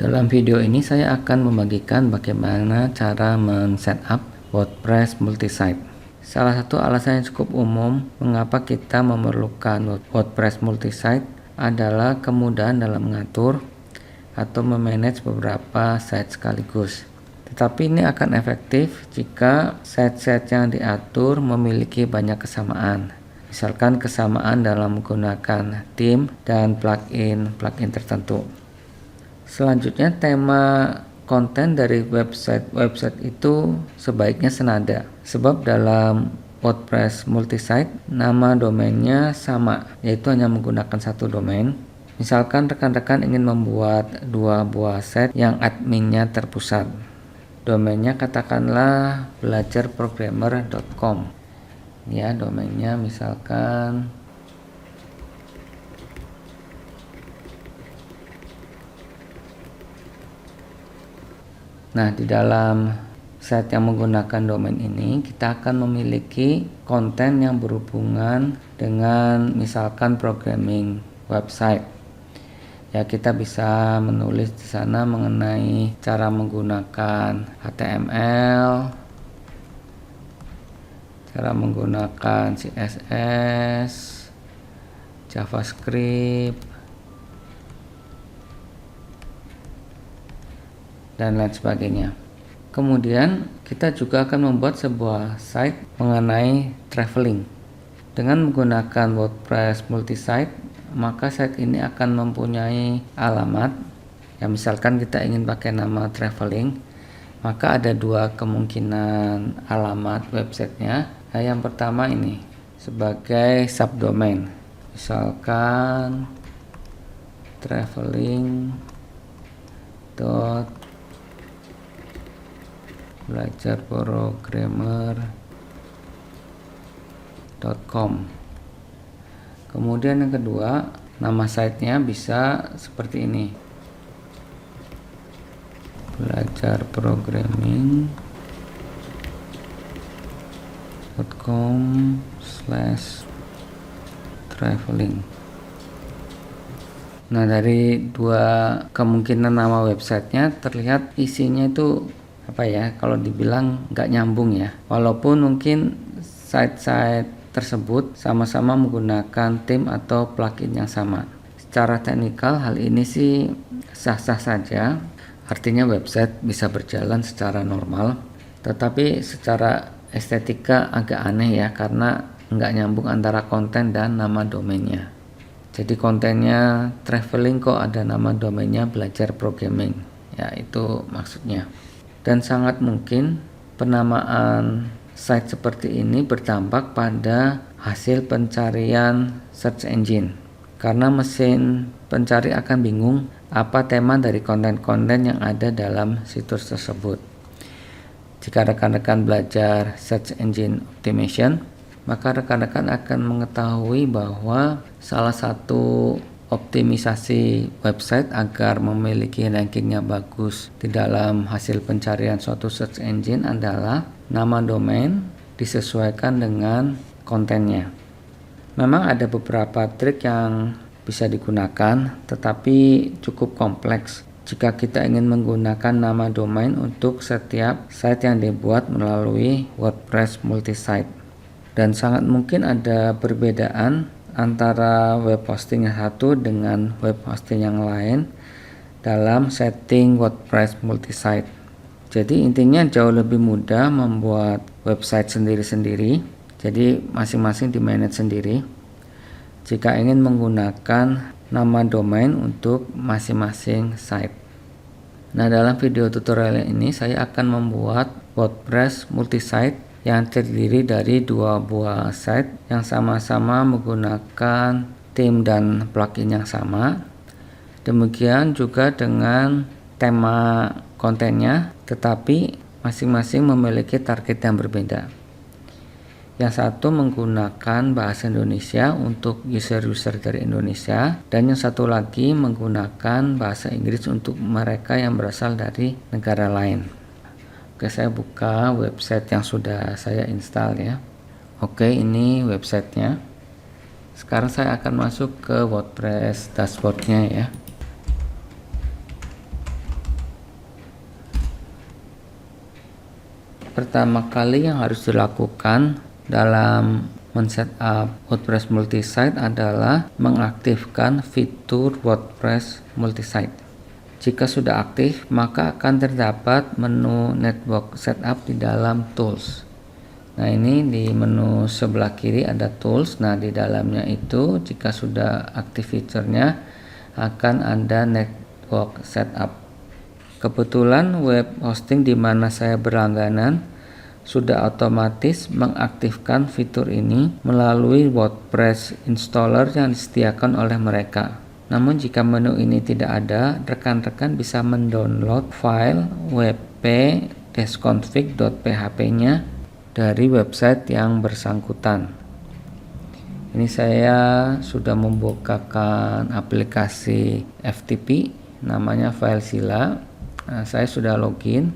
Dalam video ini saya akan membagikan bagaimana cara men-setup WordPress multisite. Salah satu alasan yang cukup umum mengapa kita memerlukan WordPress multisite adalah kemudahan dalam mengatur atau memanage beberapa site sekaligus. Tetapi ini akan efektif jika site-site yang diatur memiliki banyak kesamaan. Misalkan kesamaan dalam menggunakan theme dan plugin tertentu. Selanjutnya, tema konten dari website itu sebaiknya senada, sebab dalam WordPress multisite nama domainnya sama, yaitu hanya menggunakan satu domain. Misalkan rekan-rekan ingin membuat dua buah site yang adminnya terpusat. Domainnya katakanlah belajarprogrammer.com. Ya, domainnya misalkan Nah, di dalam site yang menggunakan domain ini, kita akan memiliki konten yang berhubungan dengan misalkan programming website. Ya, kita bisa menulis di sana mengenai cara menggunakan HTML, cara menggunakan CSS, JavaScript, dan lain sebagainya. Kemudian kita juga akan membuat sebuah site mengenai traveling. Dengan menggunakan WordPress multisite, maka site ini akan mempunyai alamat. Ya, misalkan kita ingin pakai nama traveling, maka ada dua kemungkinan alamat websitenya. Nah, yang pertama ini sebagai subdomain, misalkan traveling.belajarprogrammer.com. Kemudian yang kedua, nama sitenya bisa seperti ini, belajarprograming.com/traveling. Nah, dari dua kemungkinan nama websitenya terlihat isinya itu kalau dibilang nggak nyambung ya. Walaupun mungkin site-site tersebut sama-sama menggunakan theme atau plugin yang sama. Secara teknikal hal ini sih sah-sah saja. Artinya website bisa berjalan secara normal. Tetapi secara estetika agak aneh ya, karena nggak nyambung antara konten dan nama domainnya. Jadi kontennya traveling kok ada nama domainnya belajar programming. Ya, itu maksudnya. Dan sangat mungkin penamaan site seperti ini berdampak pada hasil pencarian search engine, karena mesin pencari akan bingung apa tema dari konten-konten yang ada dalam situs tersebut. Jika rekan-rekan belajar search engine optimization, maka rekan-rekan akan mengetahui bahwa salah satu optimisasi website agar memiliki rankingnya bagus di dalam hasil pencarian suatu search engine adalah nama domain disesuaikan dengan kontennya. Memang ada beberapa trik yang bisa digunakan, tetapi cukup kompleks jika kita ingin menggunakan nama domain untuk setiap site yang dibuat melalui WordPress multisite. Dan sangat mungkin ada perbedaan antara web hosting yang satu dengan web hosting yang lain dalam setting WordPress multisite. Jadi intinya jauh lebih mudah membuat website sendiri-sendiri. Jadi masing-masing di-manage sendiri. Jika ingin menggunakan nama domain untuk masing-masing site. Nah, dalam video tutorial ini saya akan membuat WordPress multisite yang terdiri dari dua buah site yang sama-sama menggunakan theme dan plugin yang sama. Demikian juga dengan tema kontennya, tetapi masing-masing memiliki target yang berbeda. Yang satu menggunakan bahasa Indonesia untuk user-user dari Indonesia, dan yang satu lagi menggunakan bahasa Inggris untuk mereka yang berasal dari negara lain. Oke, saya buka website yang sudah saya install ya. Oke, ini websitenya. Sekarang saya akan masuk ke WordPress dashboardnya ya. pertama kali yang harus dilakukan dalam men-setup WordPress multisite adalah mengaktifkan fitur WordPress multisite. Jika sudah aktif, maka akan terdapat menu network setup di dalam tools. Nah, ini di menu sebelah kiri ada tools. Nah, di dalamnya itu jika sudah aktif fiturnya akan ada network setup. Kebetulan web hosting di mana saya berlangganan sudah otomatis mengaktifkan fitur ini melalui WordPress installer yang disediakan oleh mereka. Namun jika menu ini tidak ada, rekan-rekan bisa mendownload file wp-config.php-nya dari website yang bersangkutan. Ini saya sudah membukakan aplikasi FTP namanya FileZilla. Nah, saya sudah login.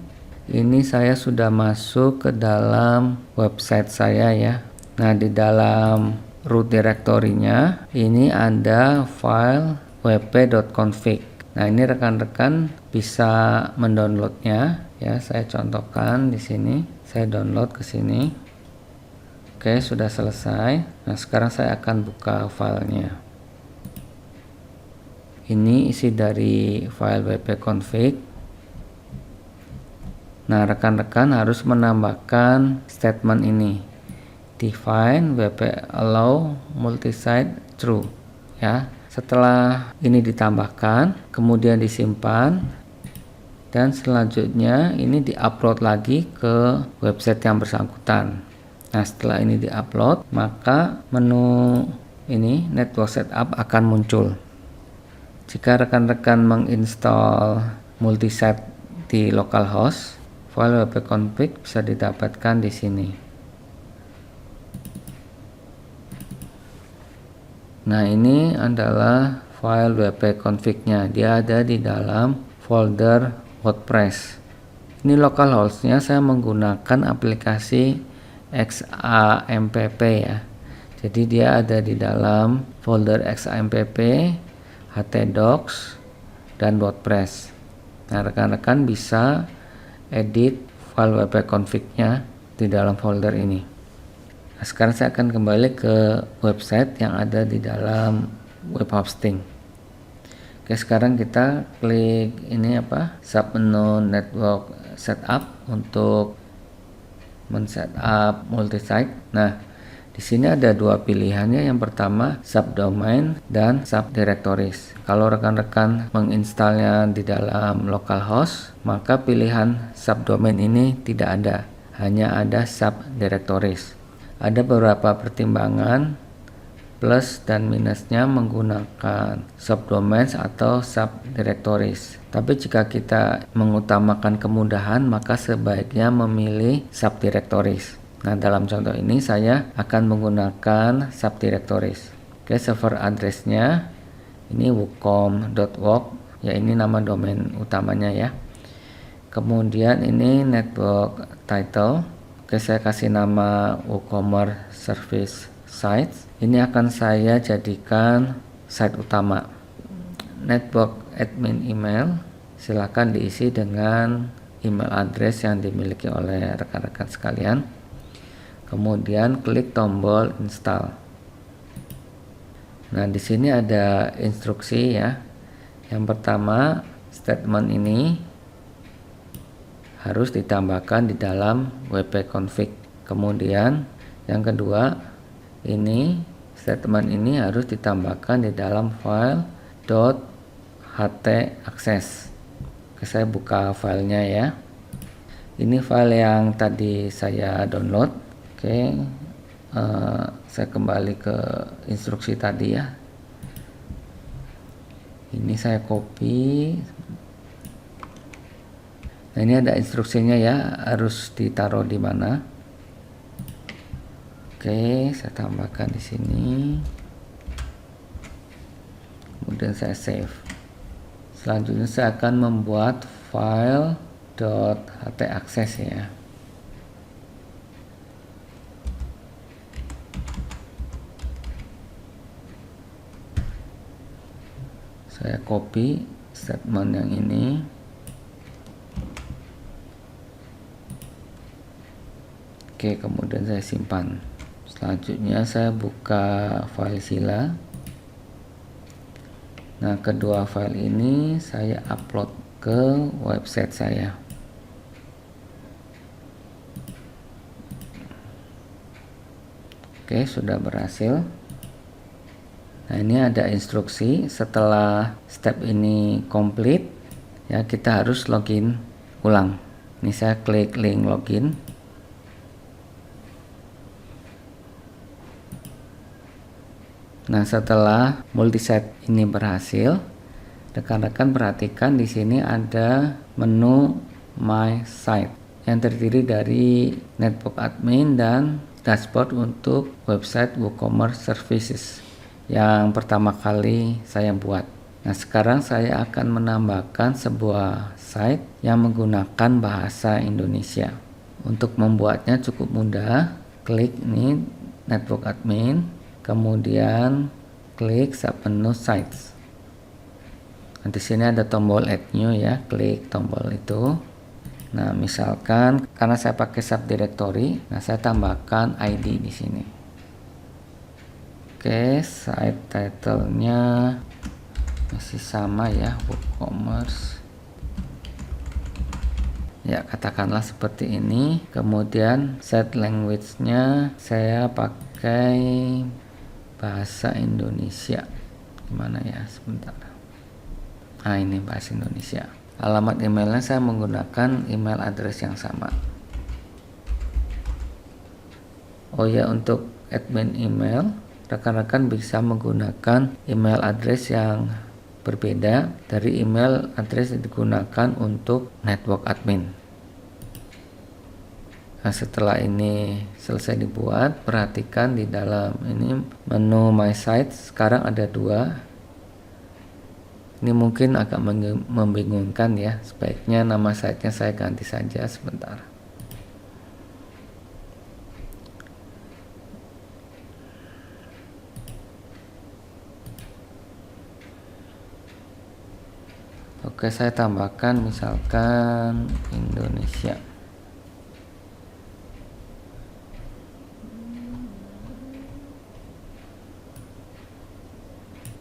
Ini saya sudah masuk ke dalam website saya ya. Nah, di dalam root directory-nya ini ada file wp.config. Nah, ini rekan-rekan bisa mendownloadnya ya. Saya contohkan di sini. Saya download ke sini. Oke, sudah selesai. Nah, sekarang saya akan buka filenya. Ini isi dari file wp-config. Nah, rekan-rekan harus menambahkan statement ini. Define wp allow multisite true ya. Setelah ini ditambahkan, kemudian disimpan dan selanjutnya ini diupload lagi ke website yang bersangkutan. Nah, setelah ini diupload, maka menu ini network setup akan muncul. Jika rekan-rekan menginstal multisite di localhost, file wp-config bisa didapatkan di sini. Nah, ini adalah file wp-config-nya. Dia ada di dalam folder WordPress. Ini localhost-nya saya menggunakan aplikasi XAMPP ya. Jadi dia ada di dalam folder XAMPP, htdocs, dan WordPress. Nah, rekan-rekan bisa edit file wp-config-nya di dalam folder ini. Nah, sekarang saya akan kembali ke website yang ada di dalam web hosting. Oke, sekarang kita klik ini submenu network setup untuk men-setup multisite. Nah, di sini ada dua pilihannya. Yang pertama subdomain dan subdirectories. Kalau rekan-rekan menginstalnya di dalam localhost, maka pilihan subdomain ini tidak ada, hanya ada subdirectories. Ada beberapa pertimbangan plus dan minusnya menggunakan subdomains atau subdirectories. Tapi jika kita mengutamakan kemudahan, maka sebaiknya memilih subdirectories. Nah, dalam contoh ini saya akan menggunakan subdirectories. Oke, server address-nya ini wcom.org ya, ini nama domain utamanya ya. Kemudian ini network title. Oke, saya kasih nama WooCommerce Service Sites. Ini akan saya jadikan site utama. Network admin email silakan diisi dengan email address yang dimiliki oleh rekan-rekan sekalian. Kemudian klik tombol install. Nah, di sini ada instruksi ya. Yang pertama, statement ini harus ditambahkan di dalam wp-config. Kemudian yang kedua, ini statement ini harus ditambahkan di dalam file .htaccess. Oke, saya buka filenya ya. Ini file yang tadi saya download. Oke, saya kembali ke instruksi tadi ya. Ini saya copy. Nah, ini ada instruksinya ya, harus ditaruh di mana. Oke, saya tambahkan di sini. Kemudian saya save. Selanjutnya saya akan membuat file .htaccess ya. Saya copy statement yang ini. Oke, kemudian saya simpan. Selanjutnya saya buka FileZilla. Nah, kedua file ini saya upload ke website saya. Oke, sudah berhasil. Nah, ini ada instruksi. Setelah step ini komplit, ya kita harus login ulang. Ini saya klik link login. Nah, setelah multisite ini berhasil, rekan-rekan perhatikan di sini ada menu My Site yang terdiri dari network admin dan dashboard untuk website WooCommerce Services yang pertama kali saya buat. Nah, sekarang saya akan menambahkan sebuah site yang menggunakan bahasa Indonesia. Untuk membuatnya cukup mudah, klik ini network admin, kemudian klik submenu sites. Nah, di sini ada tombol add new ya, klik tombol itu. Nah, misalkan karena saya pakai subdirectory, nah saya tambahkan ID di sini. Oke, site title-nya masih sama ya, WooCommerce. Ya, katakanlah seperti ini. Kemudian set language-nya saya pakai bahasa Indonesia. Gimana ya, sebentar. Nah, ini bahasa Indonesia. Alamat emailnya saya menggunakan email address yang sama. Oh ya, untuk admin email, rekan-rekan bisa menggunakan email address yang berbeda dari email address yang digunakan untuk network admin. Nah, setelah ini selesai dibuat, perhatikan di dalam ini menu My Site sekarang ada dua. Ini mungkin agak membingungkan ya, sebaiknya nama site-nya saya ganti saja sebentar. Oke, saya tambahkan misalkan Indonesia.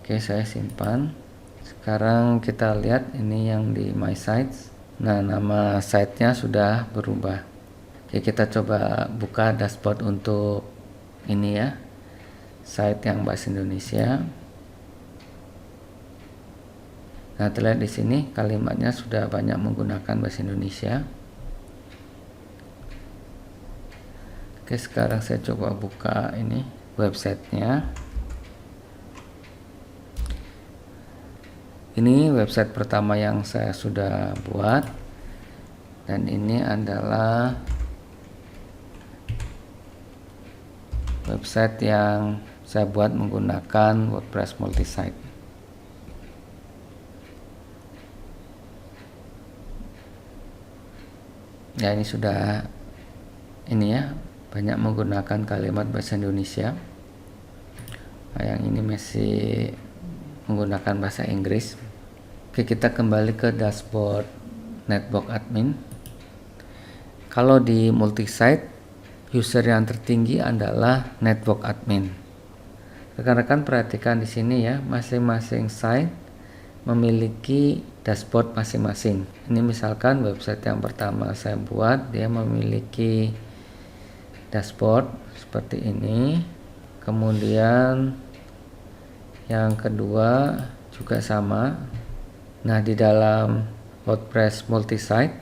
Oke, saya simpan. Sekarang kita lihat ini yang di My Sites. Nah, nama site-nya sudah berubah. Oke, kita coba buka dashboard untuk ini ya, site yang bahasa Indonesia. Nah, terlihat di sini kalimatnya sudah banyak menggunakan bahasa Indonesia. Oke, sekarang saya coba buka ini websitenya. Ini website pertama yang saya sudah buat, dan ini adalah website yang saya buat menggunakan WordPress multisite. Ya, ini sudah ini ya, banyak menggunakan kalimat bahasa Indonesia. Nah, yang ini masih menggunakan bahasa Inggris. Oke, kita kembali ke dashboard network admin. Kalau di multisite, user yang tertinggi adalah network admin. Rekan-rekan perhatikan di sini ya, masing-masing site memiliki dashboard masing-masing. Ini misalkan website yang pertama saya buat, dia memiliki dashboard seperti ini. Kemudian yang kedua juga sama. Nah, di dalam WordPress multisite,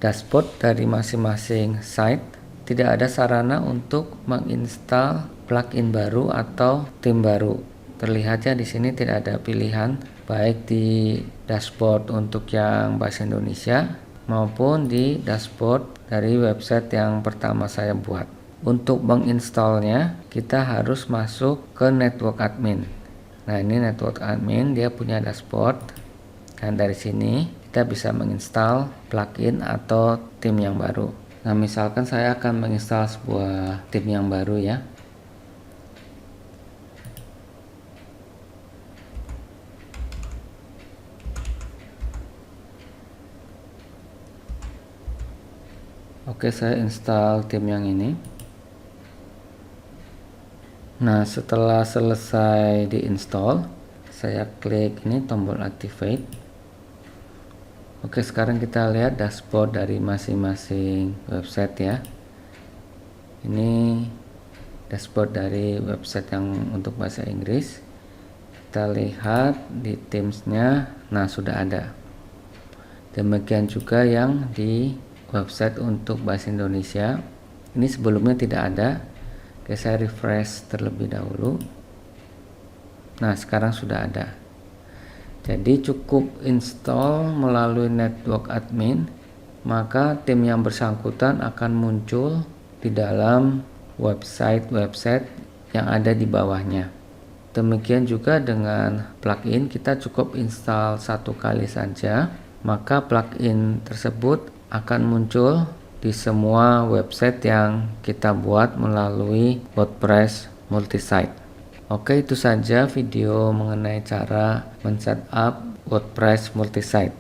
dashboard dari masing-masing site tidak ada sarana untuk menginstal plugin baru atau theme baru. Terlihatnya di sini tidak ada pilihan baik di dashboard untuk yang bahasa Indonesia maupun di dashboard dari website yang pertama saya buat. Untuk menginstalnya kita harus masuk ke network admin. Nah, ini network admin, dia punya dashboard, dan dari sini kita bisa menginstal plugin atau theme yang baru. Nah, misalkan saya akan menginstal sebuah theme yang baru ya. Oke, saya install theme yang ini. Nah, setelah selesai diinstal, saya klik ini tombol activate. Oke, sekarang kita lihat dashboard dari masing-masing website ya. Ini dashboard dari website yang untuk bahasa Inggris. Kita lihat di Teams-nya, nah sudah ada. Demikian juga yang di website untuk bahasa Indonesia. Ini sebelumnya tidak ada. Oke, saya refresh terlebih dahulu. Nah, sekarang sudah ada. Jadi cukup install melalui network admin, maka tim yang bersangkutan akan muncul di dalam website-website yang ada di bawahnya. Demikian juga dengan plugin, kita cukup install satu kali saja, maka plugin tersebut akan muncul di semua website yang kita buat melalui WordPress multisite. Oke, itu saja video mengenai cara men-setup WordPress multisite.